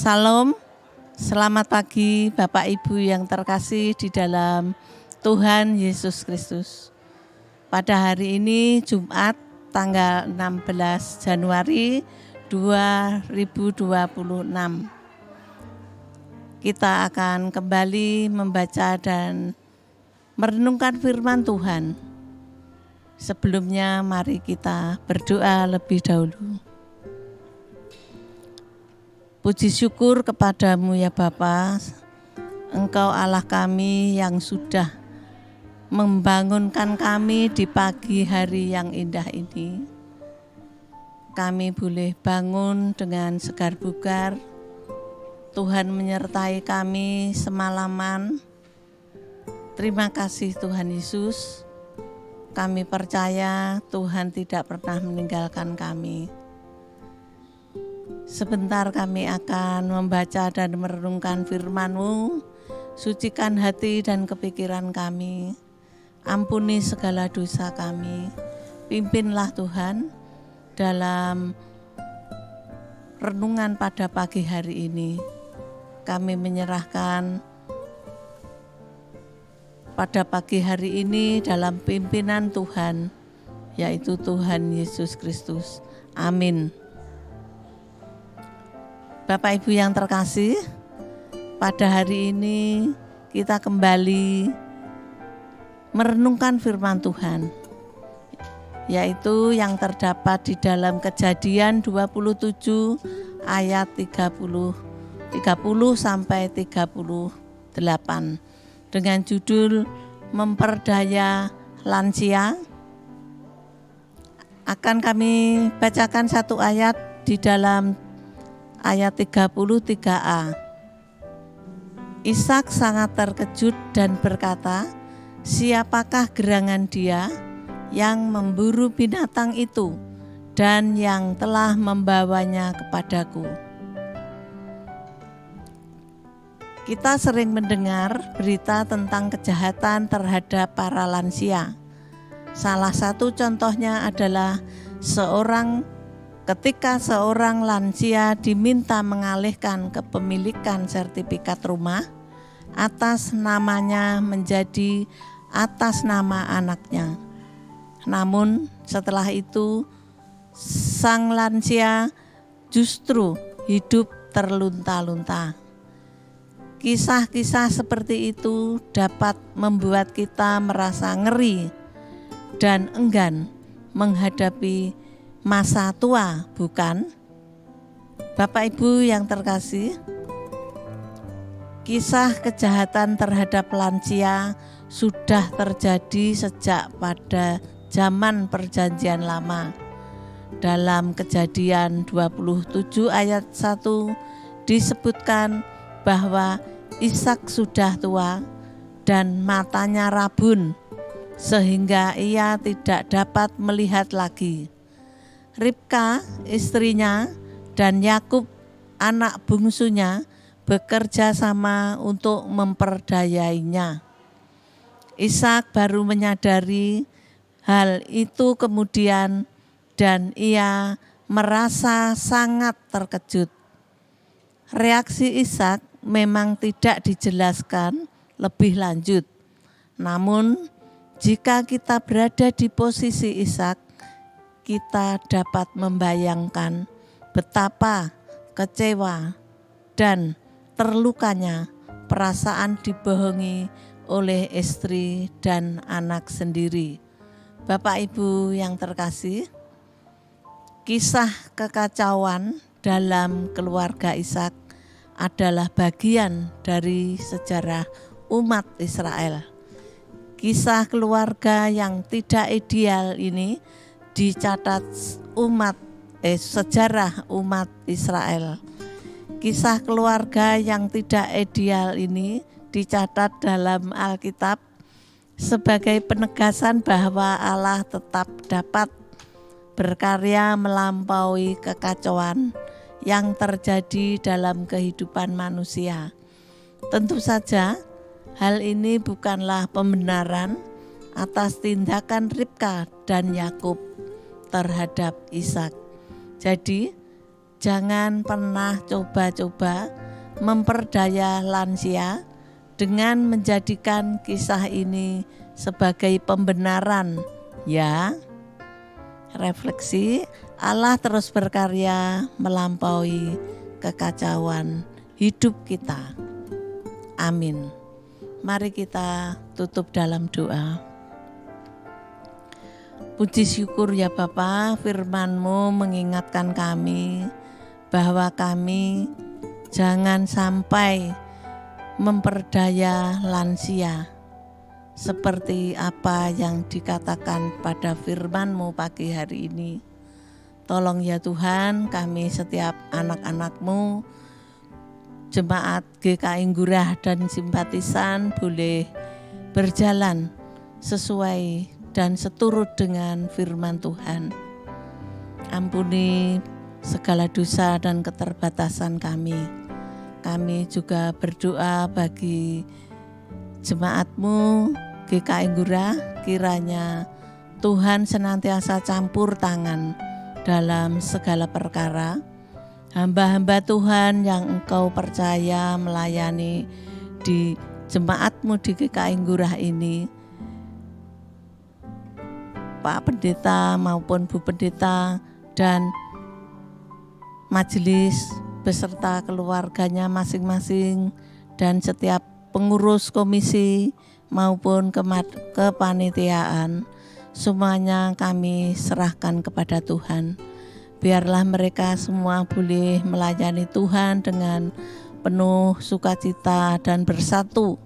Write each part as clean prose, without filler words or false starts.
Salam, selamat pagi Bapak Ibu yang terkasih di dalam Tuhan Yesus Kristus. Pada hari ini Jumat tanggal 16 Januari 2026. Kita akan kembali membaca dan merenungkan firman Tuhan. Sebelumnya mari kita berdoa lebih dahulu. Puji syukur kepadamu ya Bapa, Engkau Allah kami yang sudah membangunkan kami di pagi hari yang indah ini. Kami boleh bangun dengan segar bugar. Tuhan menyertai kami semalaman. Terima kasih Tuhan Yesus. Kami percaya Tuhan tidak pernah meninggalkan kami. Sebentar kami akan membaca dan merenungkan firman-Mu. Sucikan hati dan kepikiran kami. Ampuni segala dosa kami. Pimpinlah Tuhan dalam renungan pada pagi hari ini. Kami menyerahkan pada pagi hari ini dalam pimpinan Tuhan, yaitu Tuhan Yesus Kristus. Amin. Bapak Ibu yang terkasih, pada hari ini kita kembali merenungkan firman Tuhan, yaitu yang terdapat di dalam Kejadian 27 ayat 30 sampai 38 dengan judul Memperdaya Lansia. Akan kami bacakan satu ayat di dalam ayat 33a. Ishak sangat terkejut dan berkata, "Siapakah gerangan dia yang memburu binatang itu dan yang telah membawanya kepadaku?" Kita sering mendengar berita tentang kejahatan terhadap para lansia. Salah satu contohnya adalah ketika seorang lansia diminta mengalihkan kepemilikan sertifikat rumah atas namanya menjadi atas nama anaknya. Namun setelah itu sang lansia justru hidup terlunta-lunta. Kisah-kisah seperti itu dapat membuat kita merasa ngeri dan enggan menghadapi masa tua, bukan? Bapak Ibu yang terkasih, kisah kejahatan terhadap lansia sudah terjadi sejak pada zaman Perjanjian Lama. Dalam Kejadian 27 ayat 1 disebutkan bahwa Ishak sudah tua dan matanya rabun sehingga ia tidak dapat melihat lagi. Ribka, istrinya, dan Yakub, anak bungsunya, bekerja sama untuk memperdayainya. Ishak baru menyadari hal itu kemudian dan ia merasa sangat terkejut. Reaksi Ishak memang tidak dijelaskan lebih lanjut. Namun, jika kita berada di posisi Ishak, kita dapat membayangkan betapa kecewa dan terlukanya perasaan dibohongi oleh istri dan anak sendiri. Bapak Ibu yang terkasih, kisah kekacauan dalam keluarga Ishak adalah bagian dari sejarah umat Israel. Kisah keluarga yang tidak ideal ini dicatat sejarah umat Israel. Kisah keluarga yang tidak ideal ini dicatat dalam Alkitab sebagai penegasan bahwa Allah tetap dapat berkarya melampaui kekacauan yang terjadi dalam kehidupan manusia. Tentu saja hal ini bukanlah pembenaran atas tindakan Ribka dan Yakub terhadap Ishak. Jadi Jangan pernah coba-coba memperdaya lansia dengan menjadikan kisah ini sebagai pembenaran, ya. Refleksi, Allah terus berkarya melampaui kekacauan hidup kita. Amin. Mari kita tutup dalam doa. Puji syukur ya Bapa, firman-Mu mengingatkan kami bahwa kami jangan sampai memperdaya lansia seperti apa yang dikatakan pada firman-Mu pagi hari ini. Tolong ya Tuhan, kami setiap anak-anak-Mu, jemaat GKI Ngurah dan simpatisan boleh berjalan sesuai dan seturut dengan firman Tuhan. Ampuni segala dosa dan keterbatasan kami. Kami juga berdoa bagi jemaat-Mu GKI Ngurah, kiranya Tuhan senantiasa campur tangan dalam segala perkara. Hamba-hamba Tuhan yang Engkau percaya melayani di jemaat-Mu di GKI Ngurah ini, Pak Pendeta maupun Bu Pendeta dan majelis beserta keluarganya masing-masing dan setiap pengurus komisi maupun kepanitiaan, semuanya kami serahkan kepada Tuhan. Biarlah mereka semua boleh melayani Tuhan dengan penuh sukacita dan bersatu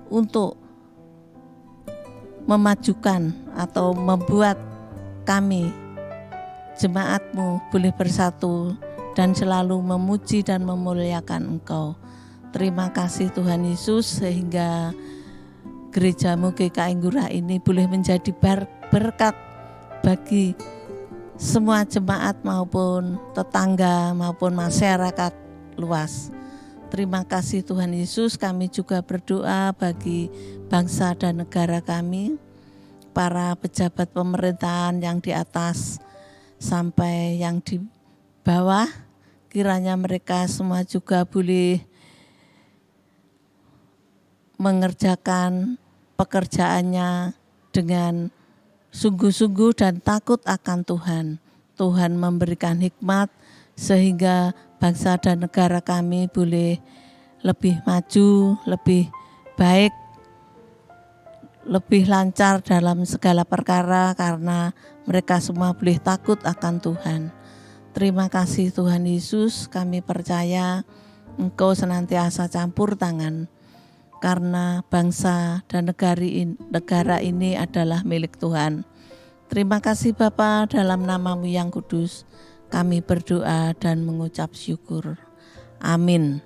untuk memajukan atau membuat kami jemaat-Mu boleh bersatu dan selalu memuji dan memuliakan Engkau. Terima kasih Tuhan Yesus, sehingga gereja-Mu GKI Ngurah ini boleh menjadi berkat bagi semua jemaat maupun tetangga maupun masyarakat luas. Terima kasih Tuhan Yesus. Kami juga berdoa bagi bangsa dan negara kami, para pejabat pemerintahan yang di atas sampai yang di bawah, kiranya mereka semua juga boleh mengerjakan pekerjaannya dengan sungguh-sungguh dan takut akan Tuhan. Tuhan memberikan hikmat sehingga bangsa dan negara kami boleh lebih maju, lebih baik, lebih lancar dalam segala perkara karena mereka semua boleh takut akan Tuhan. Terima kasih Tuhan Yesus, kami percaya Engkau senantiasa campur tangan karena bangsa dan negara ini adalah milik Tuhan. Terima kasih Bapa, dalam nama-Mu yang kudus kami berdoa dan mengucap syukur. Amin.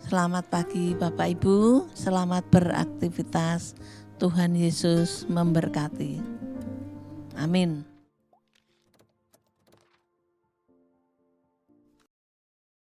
Selamat pagi Bapak Ibu, selamat beraktivitas. Tuhan Yesus memberkati. Amin.